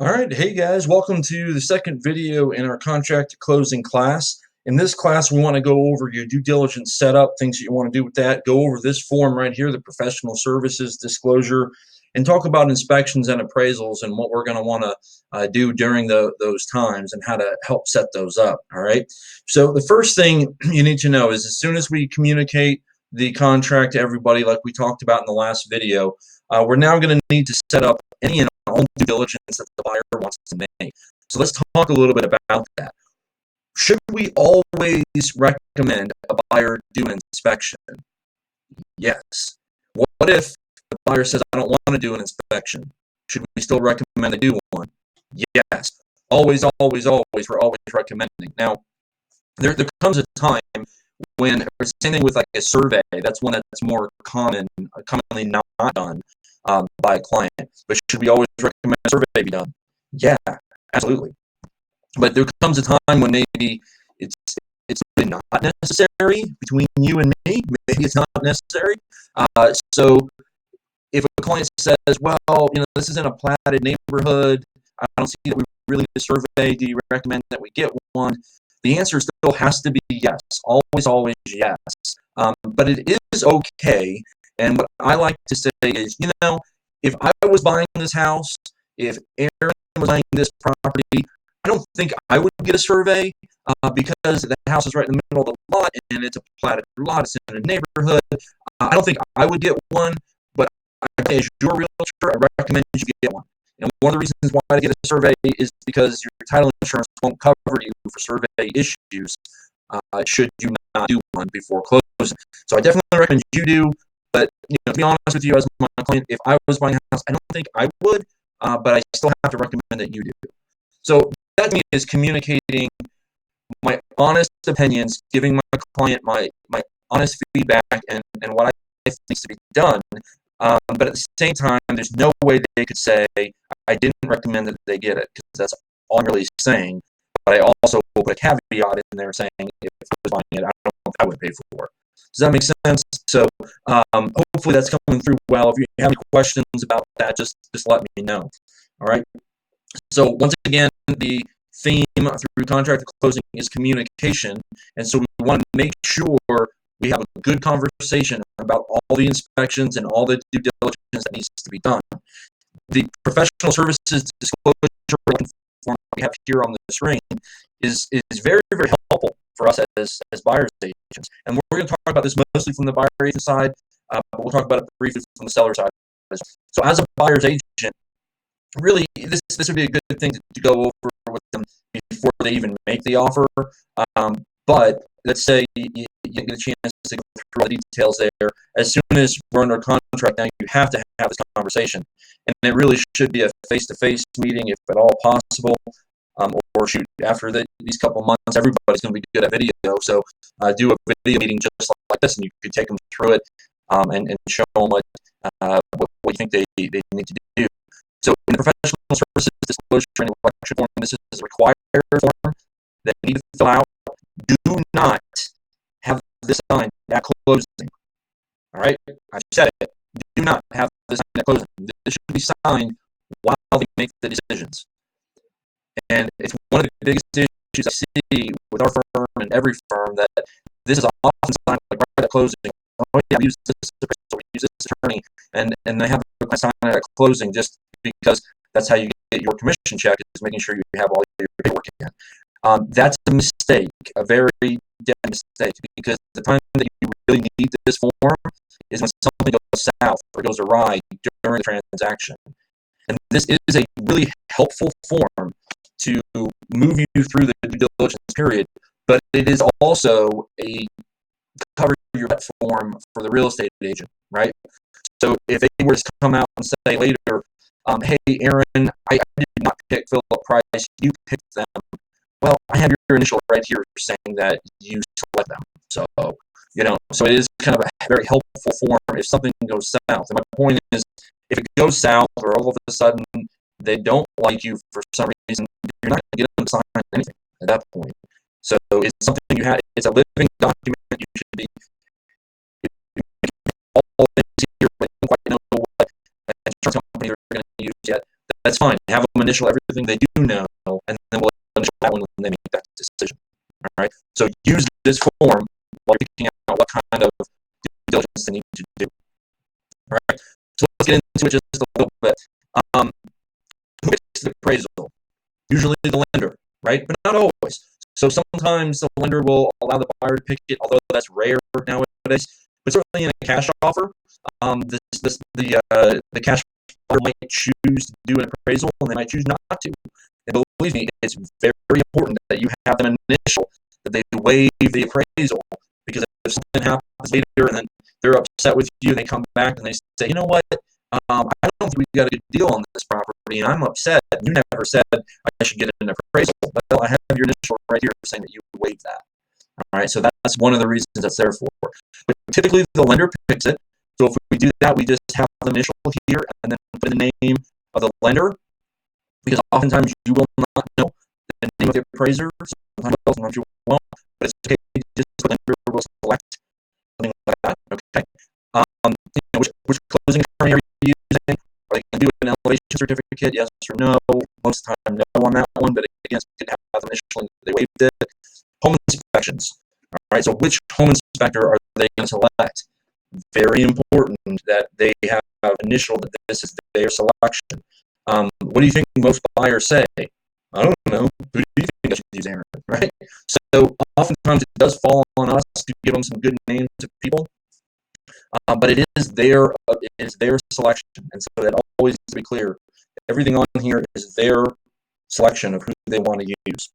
All right, hey guys, welcome to the second video in our contract closing class. In this class, we want to go over your due diligence setup, things that you want to do with that, go over this form right here, the professional services disclosure, and talk about inspections and appraisals and what we're going to want to do during those times and how to help set those up, all right? So the first thing you need to know is as soon as we communicate the contract to everybody like we talked about in the last video, we're now going to need to set up any and all due diligence that the buyer wants to make. So let's talk a little bit about that. Should we always recommend a buyer do an inspection? Yes. What if the buyer says, I don't want to do an inspection? Should we still recommend they do one? Yes. Always, always, always, we're always recommending. Now, there comes a time when, or same thing with like a survey, that's one that's more commonly not done by a client. But should we always recommend a survey be done? Yeah, absolutely. But there comes a time when maybe it's really not necessary between you and me. Maybe it's not necessary. So if a client says, well, this isn't a platted neighborhood, I don't see that we really need a survey, do you recommend that we get one? The answer still has to be yes, always, always yes. But it is okay, and what I like to say is, if I was buying this house, if Aaron was buying this property, I don't think I would get a survey because the house is right in the middle of the lot and it's a platted lot, it's in a neighborhood. I don't think I would get one, but as your realtor, I recommend you get one. And one of the reasons why to get a survey is because your title insurance won't cover you for survey issues should you not do one before closing. So I definitely recommend you do, but to be honest with you, as my client, if I was buying a house, I don't think I would, but I still have to recommend that you do. So that to me is communicating my honest opinions, giving my client my honest feedback and what I think needs to be done. But at the same time, there's no way they could say, I didn't recommend that they get it, because that's all I'm really saying. But I also will put a caveat in there saying, if I was buying it, I don't know if I would pay for it. Does that make sense? So hopefully that's coming through well. If you have any questions about that, just let me know. All right. So once again, the theme through contract closing is communication. And so we want to make sure we have a good conversation about all the inspections and all the due diligence that needs to be done. The professional services disclosure form we have here on the screen is very, very helpful for us as buyer's agents. And we're going to talk about this mostly from the buyer agent side, but we'll talk about it briefly from the seller side. So as a buyer's agent, really, this would be a good thing to go over with them before they even make the offer. But let's say you get a chance to go through all the details there. As soon as we're under contract, now you have to have this conversation. And it really should be a face-to-face meeting, if at all possible. Or shoot, after these couple months, everybody's going to be good at video. So do a video meeting just like this, and you could take them through it and show them what you think they need to do. So in the professional services disclosure and election form, this is a required form that you need to fill out. Do not have this signed at closing. All right? I said it. Do not have this signed at closing. This should be signed while they make the decisions. And it's one of the biggest issues I see with our firm and every firm, that this is often signed like right at closing. Oh yeah, we use this attorney, and they have a sign at closing just because that's how you get your commission check, is making sure you have all your paperwork in. That's a mistake, a very dead mistake, because the time that you really need this form is when something goes south or goes awry during the transaction. And this is a really helpful form to move you through the due diligence period, but it is also a cover your bet form for the real estate agent, right? So if they were to come out and say later, hey, Aaron, I did not pick Philip Price, you picked them. Well, I have your initial right here saying that you select them. So, so it is kind of a very helpful form if something goes south. And my point is, if it goes south or all of a sudden they don't like you for some reason, you're not going to get them to sign anything at that point. So it's something it's a living document. You should be all things here, but you don't quite know what insurance company you're going to use yet. that's fine. Have them initial everything they do know, and then we'll initial that one when they make that decision. All right. So use this form while you're picking out what kind of due diligence they need to do. All right. So let's get into it just a little bit. Who picks the appraisal? Usually the lender, right? But not always. So sometimes the lender will allow the buyer to pick it, although that's rare nowadays. But certainly in a cash offer, the cash buyer might choose to do an appraisal, and they might choose not to. And believe me, it's very important that you have them initial, that they waive the appraisal, because if something happens later and then they're upset with you, and they come back and they say, you know what, I don't think we got a good deal on this property, and I'm upset. You never said I should get an appraisal. Well, I have your initial right here saying that you waived that. All right, so that's one of the reasons that's there for. But typically the lender picks it. So if we do that, we just have the initial here and then put the name of the lender, because oftentimes you will not know the name of the appraiser. Sometimes you won't, but it's okay. Just the lender will select something like that. Okay. Which closing attorney are you using? Are they going to do an elevation certificate? Yes or no? Most of the time, no on that one. But again, it's good to have them initially. They waived it. Home inspections. All right. So which home inspector are they going to select? Very important that they have initial that this is their selection. What do you think most buyers say? I don't know. Who do you think I should use, Aaron? Right? So oftentimes it does fall on us to give them some good names of people, but it is their selection, and so that always needs to be clear. Everything on here is their selection of who they want to use.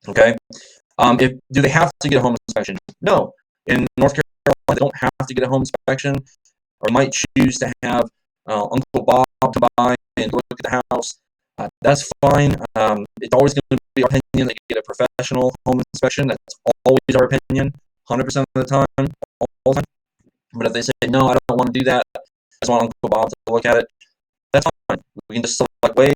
Okay. Do they have to get a home inspection? No. In North Carolina, they don't have to get a home inspection, or might choose to have Uncle Bob come by and look at the house. That's fine. It's always going to be our opinion that you get a professional home inspection. That's always our opinion, 100% of the time, all the time. But if they say, no, I don't want to do that, I just want Uncle Bob to look at it, that's fine. We can just select waive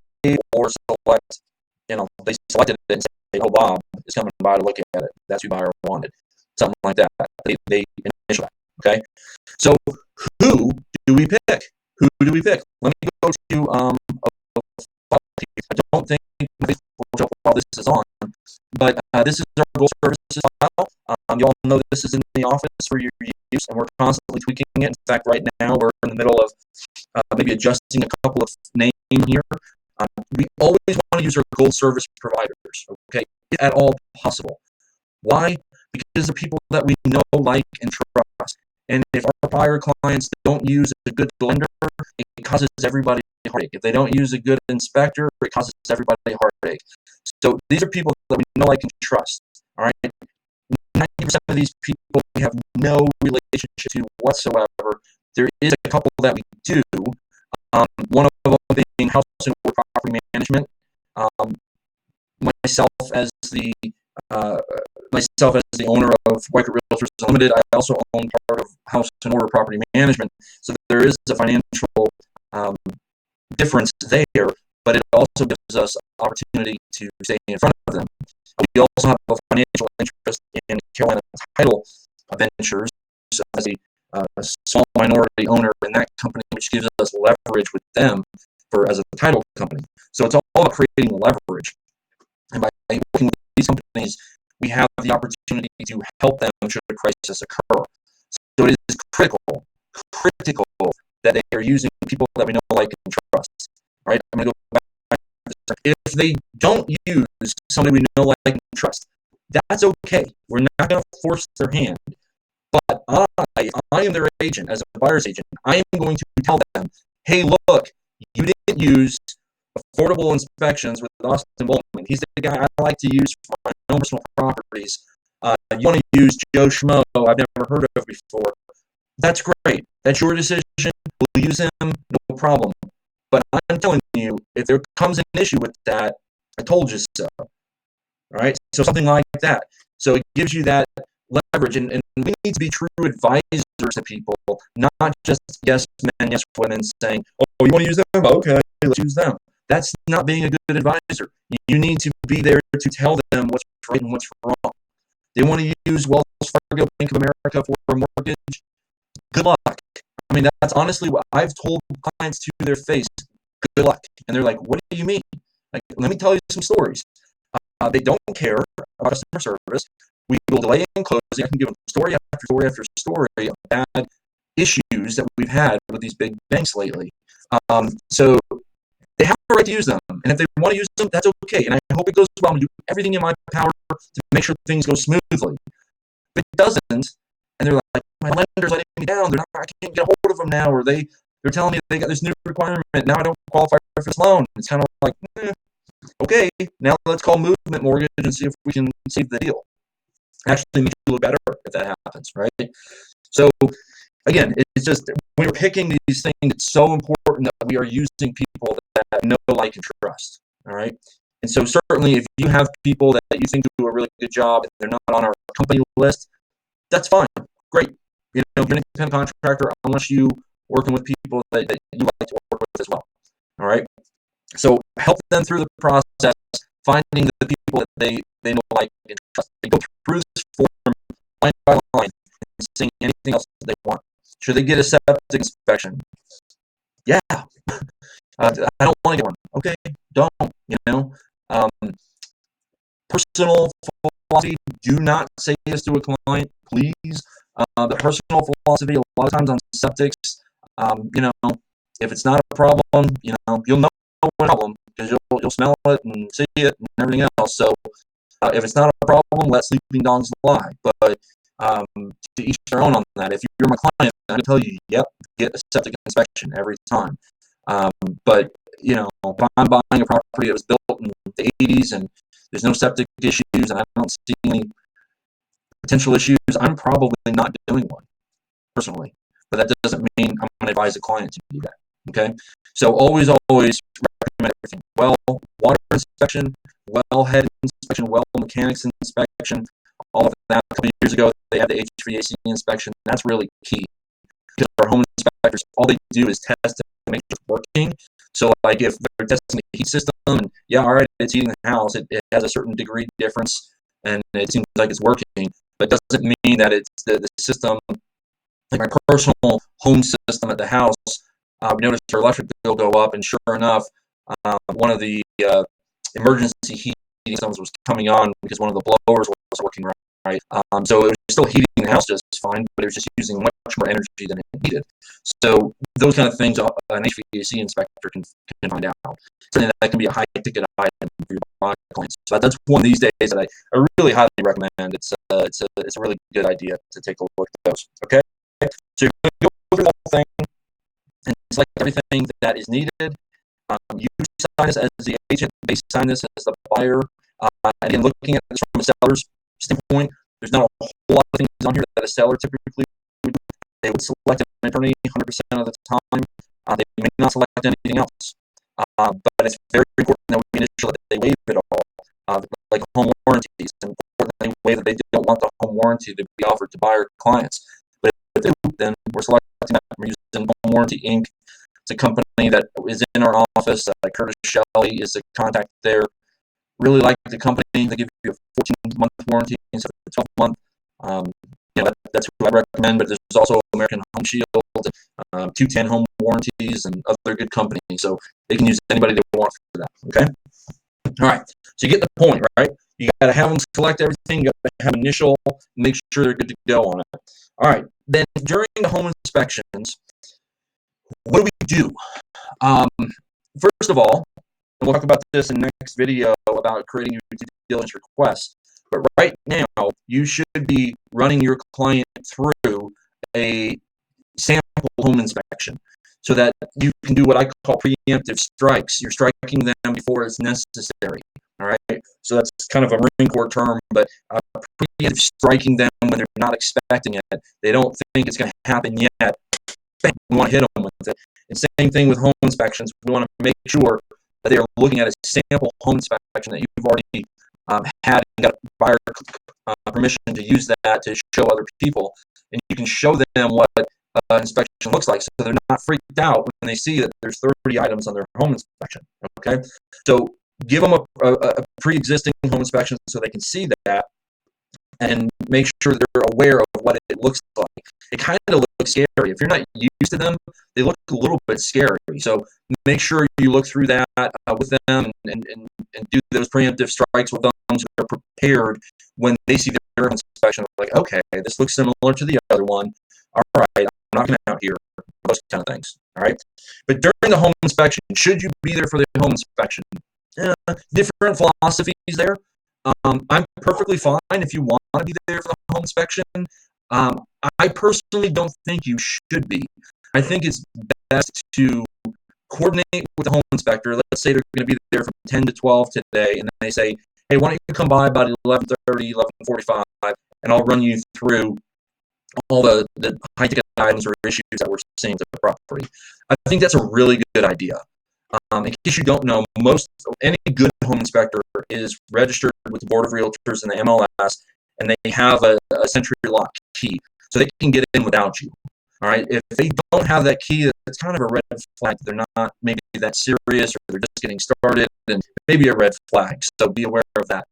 or select, they selected it and say, oh, Bob is coming by to look at it. That's who buyer wanted. Something like that. They initial that. Okay. So who do we pick? Who do we pick? Let me go to I don't think while this is on, but this is our goal services file. You all know this is in the office for your use, and we're constantly tweaking it. In fact, right now we're in the middle of maybe adjusting a couple of names here. We always want to use our gold service providers, okay, if at all possible. Why? Because they're people that we know, like, and trust. And if our buyer clients don't use a good lender, it causes everybody heartache. If they don't use a good inspector, it causes everybody heartache. So these are people that we know, like, and trust. All right. 90% of these people we have no relationship to whatsoever. There is a couple that we do. One of them being house and property management. Myself as the owner of White Realtors Unlimited, I also own part of House and Order Property Management. So there is a financial difference there, but it also gives us opportunity to stay in front of them. We also have a financial interest in Carolina Title Ventures as a small minority owner in that company, which gives us leverage with them as a title company. So it's all about creating leverage. And by working with these companies, we have the opportunity to help them should a crisis occur. So it is critical that they are using people that we know, like, and trust. All right, I'm going to go back to this. If they don't use somebody we know, like, and trust, that's okay. We're not going to force their hand. But I am their agent, as a buyer's agent. I am going to tell them, hey, look, you didn't use affordable inspections with Austin Bowman. He's the guy I like to use for my own personal properties. You want to use Joe Schmo I've never heard of before. That's great. That's your decision. We'll use him, no problem. But I'm telling you, if there comes an issue with that, I told you so. All right? So something like that. So it gives you that leverage. And we need to be true advisors to people, not just yes men, yes women saying, oh, you want to use them? Okay, let's use them. That's not being a good advisor. You need to be there to tell them what's right and what's wrong. They want to use Wells Fargo, Bank of America for a mortgage. Good luck. I mean, that's honestly what I've told clients to their face. good luck. And they're like, what do you mean? Like, let me tell you some stories. They don't care about customer service. We will delay in closing. I can give them story after story after story of bad issues that we've had with these big banks lately. So they have a right to use them, and if they want to use them, that's okay. And I hope it goes well. I'm going to do everything in my power to make sure things go smoothly. If it doesn't, and they're like, my lender's letting me down. They're not. I can't get a hold of them now, or they're telling me they got this new requirement. Now I don't qualify for this loan. It's kind of like, okay, now let's call Movement Mortgage and see if we can save the deal. Actually, makes you look better if that happens, right? So again, it's just when we're picking these things, it's so important that we are using people that know, like, and trust. All right. And so certainly, if you have people that you think do a really good job and they're not on our company list, that's fine. Great. You know, if you're an independent contractor, unless you working with people that you like to work with as well. All right. So help them through the process, finding the people that they know, like, and trust. They go through this form line by line and seeing anything else that they want. Should they get a septic inspection? Yeah. I don't want to get one. Okay, don't. You know, personal philosophy. Do not say this to a client, please. The personal philosophy, a lot of times on septics, you know, if it's not a problem, you know, you'll know it's a problem because you'll smell it and see it and everything else. So if it's not a problem, let sleeping dogs lie. But to each their own on that. If you're my client, I'm going to tell you, yep, get a septic inspection every time. But, you know, if I'm buying a property that was built in the 80s and there's no septic issues and I don't see any potential issues, I'm probably not doing one personally. But that doesn't mean I'm going to advise a client to do that. Okay? So always recommend everything. Well water inspection, well head inspection, well mechanics inspection, all of that. A couple of years ago, they had the HVAC inspection. That's really key because our home inspectors, all they do is test to make sure it's working. So, like, if they're testing the heat system, and yeah, all right, it's heating the house, it has a certain degree difference, and it seems like it's working, but it doesn't mean that it's the system. Like my personal home system at the house, we noticed our electric bill go up, and sure enough, one of the emergency heating systems was coming on because one of the blowers was working right. So it was still heating the house just fine, but it was just using much more energy than it needed. So those kind of things an HVAC inspector can find out. Something that can be a high-ticket item for your clients. So that's one of these days that I really highly recommend. It's a really good idea to take a look at those. Okay, so you're going to go through the whole thing and select everything that is needed. You sign this as the agent, they sign this as the buyer. Again, looking at this from a seller's standpoint, there's not a whole lot of things on here that a seller typically would do. They would select an attorney 100% of the time. They may not select anything else. But it's very important that we make sure that they waive it all, like home warranties. And importantly, waive that they don't want the home warranty to be offered to buyer clients. But if they do, then we're selecting that. We're using Home Warranty Inc. It's a company that is in our office. Curtis Shelley is the contact there. Really like the company. They give you a 14-month warranty instead of a 12-month. You know, that's who I recommend. But there's also American Home Shield, 210 Home Warranties, and other good companies. So they can use anybody they want for that. Okay. All right. So you get the point, right? You got to have them select everything. You got to have initial, make sure they're good to go on it. All right. Then during the home inspections, what do we do? First of all, and we'll talk about this in the next video about creating your due diligence requests. But right now, you should be running your client through a sample home inspection so that you can do what I call preemptive strikes. You're striking them before it's necessary. All right. So that's kind of a Marine Corps term, but preemptive striking them when they're not expecting it. They don't think it's going to happen yet. We want to hit them with it. And same thing with home inspections. We want to make sure that they are looking at a sample home inspection that you've already had and got buyer permission to use that to show other people. And you can show them what inspection looks like so they're not freaked out when they see that there's 30 items on their home inspection. Okay, so give them a pre-existing home inspection so they can see that and make sure they're aware of what it looks like. it kind of looks scary. If you're not used to them, they look a little bit scary. So make sure you look through that with them and do those preemptive strikes with them so they're prepared when they see their inspection. Like, okay, this looks similar to the other one. All right, I'm knocking out here. Those kind of things. All right. But during the home inspection, should you be there for the home inspection? Different philosophies there. I'm perfectly fine if you want to be there for the home inspection. I personally don't think you should be. I think it's best to coordinate with the home inspector. Let's say they're going to be there from 10 to 12 today, and they say, hey, why don't you come by about 11:30, 11:45, and I'll run you through all the high-ticket items or issues that we're seeing with the property. I think that's a really good idea. In case you don't know, any good home inspector is registered with the Board of Realtors and the MLS, and they have a Century Lock key, so they can get in without you. All right. If they don't have that key, it's kind of a red flag. They're not maybe that serious, or they're just getting started, and maybe a red flag. So be aware of that.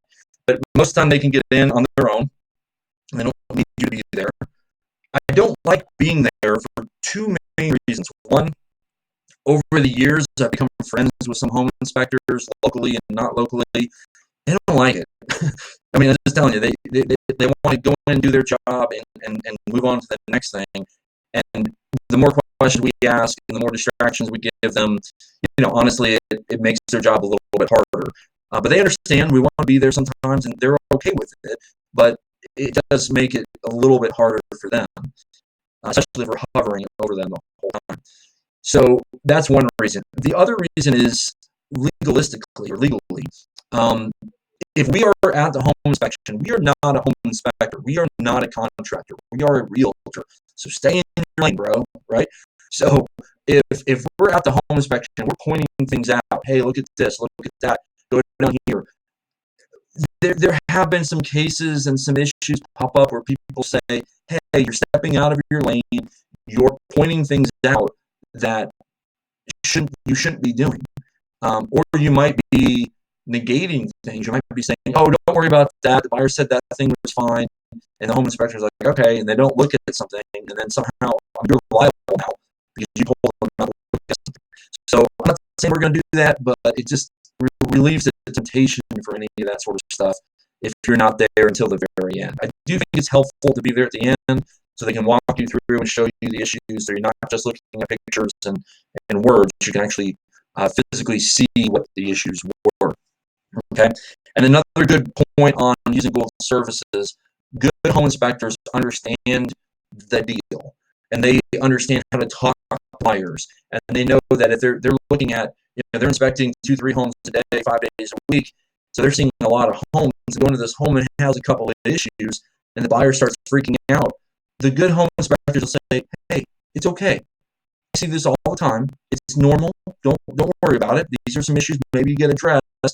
But most of the time, they can get in on their own. They don't need you to be there. I don't like being there for two main reasons. One, over the years, I've become friends with some home inspectors, locally and not locally. They don't like it. I mean, I'm just telling you, they want to go in and do their job and move on to the next thing. And the more questions we ask and the more distractions we give them, honestly, it makes their job a little bit harder. But they understand we want to be there sometimes, and they're okay with it. But it does make it a little bit harder for them, especially if we're hovering over them the whole time. So that's one reason. The other reason is legalistically or legally. If we are at the home inspection, we are not a home inspector. We are not a contractor. We are a realtor. So stay in your lane, bro, right? So if we're at the home inspection, we're pointing things out. Hey, look at this. Look at that. Go down here. There have been some cases and some issues pop up where people say, hey, you're stepping out of your lane. You're pointing things out that you shouldn't be doing. Or you might be negating things. You might be saying, oh, don't worry about that. The buyer said that thing was fine. And the home inspector is like, okay. And they don't look at something. And then somehow you're liable now because you told them not to look at something. So I'm not saying we're going to do that, but it just relieves the temptation for any of that sort of stuff if you're not there until the very end. I do think it's helpful to be there at the end so they can walk you through and show you the issues so you're not just looking at pictures and words. You can actually physically see what the issues were. Okay. And another good point on using Gold Services, good home inspectors understand the deal and they understand how to talk to buyers, and they know that if they're looking at, they're inspecting 2-3 homes a day, 5 days a week, so they're seeing a lot of homes. Going to this home and has a couple of issues, and the buyer starts freaking out. The good home inspectors will say, hey, it's okay. I see this all the time. It's normal. Don't worry about it. These are some issues maybe you get addressed, but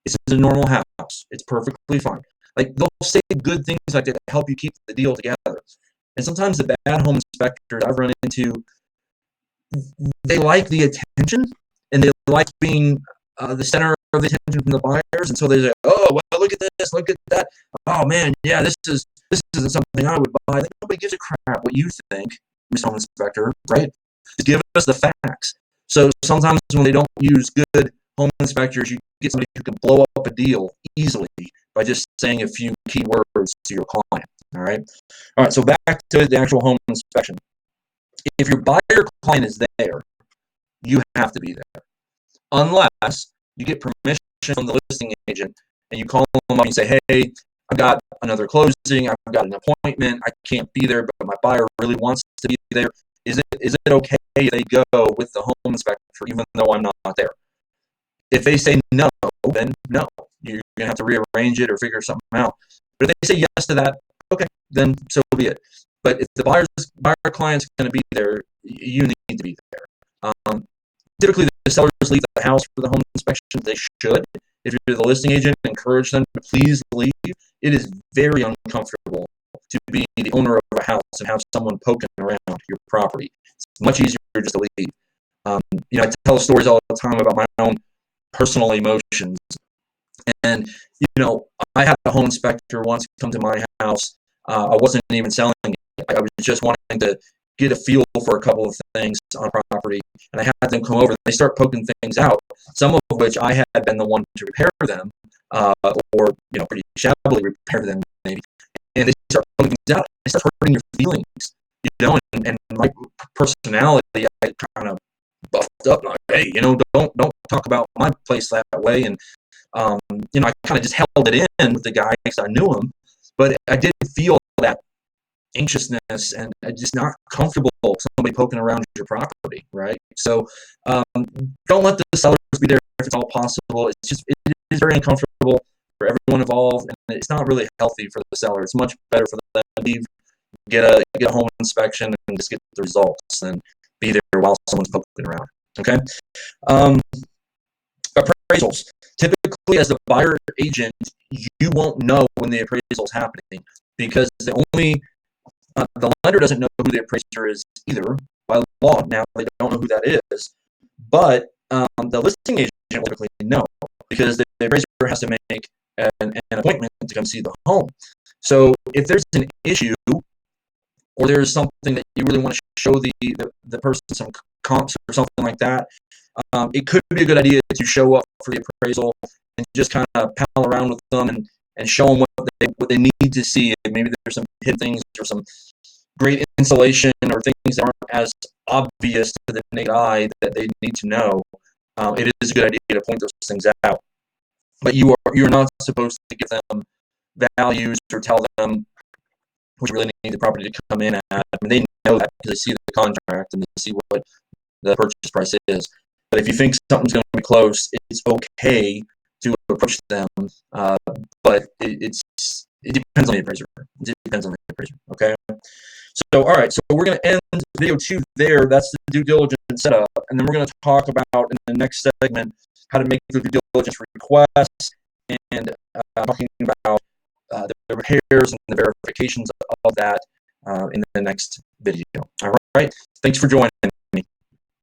this is a normal house. It's perfectly fine. Like, they'll say good things like that to help you keep the deal together. And sometimes the bad home inspectors I've run into, they like the attention and they like being the center of the attention from the buyers, and so they say, oh, well, look at this, look at that. Oh man, yeah, this isn't something I would buy. Nobody gives a crap what you think, Mr. Home Inspector, right? Just give us the facts. So sometimes when they don't use good home inspectors, you get somebody who can blow up a deal easily by just saying a few key words to your client. All right. So back to the actual home inspection. If your buyer client is there, you have to be there, unless you get permission from the listing agent and you call them up and say, hey, I've got another closing, I've got an appointment, I can't be there, but my buyer really wants to be there. Is it okay if they go with the home inspector even though I'm not there? If they say no, then no. You're going to have to rearrange it or figure something out. But if they say yes to that, okay, then so be it. But if the buyer client's going to be there, you need to be there. Typically, the sellers leave the house for the home inspection. They should. If you're the listing agent, encourage them to please leave. It is very uncomfortable to be the owner of a house and have someone poking around your property. It's much easier just to leave. I tell stories all the time about my own personal emotions. And, I had a home inspector once come to my house. I wasn't even selling it. I was just wanting to get a feel for a couple of things on property, and I had them come over. They start poking things out, some of which I had been the one to repair them, or pretty shabbily repair them maybe. And they start poking things out. It starts hurting your feelings, and my personality, I kind of buffed up, like, hey, don't talk about my place that way. And I kind of just held it in with the guy because I knew him, but I did feel that anxiousness and just not comfortable somebody poking around your property, right? So don't let the sellers be there if it's all possible. It is very uncomfortable for everyone involved, and it's not really healthy for the seller. It's much better for them to leave, get a home inspection, and just get the results and be there while someone's poking around. Okay. Appraisals. Typically, as the buyer agent, you won't know when the appraisal is happening because the lender doesn't know who the appraiser is either by law. Now they don't know who that is, but the listing agent will typically know because the appraiser has to make an appointment to come see the home. So if there's an issue or there's something that you really want to show the person some comps or something like that, it could be a good idea to show up for the appraisal and just kind of pal around with them and show them what they need to see. Maybe there's some hidden things or some great insulation or things that aren't as obvious to the naked eye that they need to know. It is a good idea to point those things out. But you're not supposed to give them values or tell them what you really need the property to come in at. I mean, they know that because they see the contract and they see what the purchase price is. But if you think something's going to be close, it's okay to approach them. But it depends on the appraiser. It depends on the appraiser. Okay. So all right. So we're going to end video 2 there. That's the due diligence setup, and then we're going to talk about in the next segment how to make the due diligence requests and talking about the repairs and the verifications of that in the next video. All right. Thanks for joining.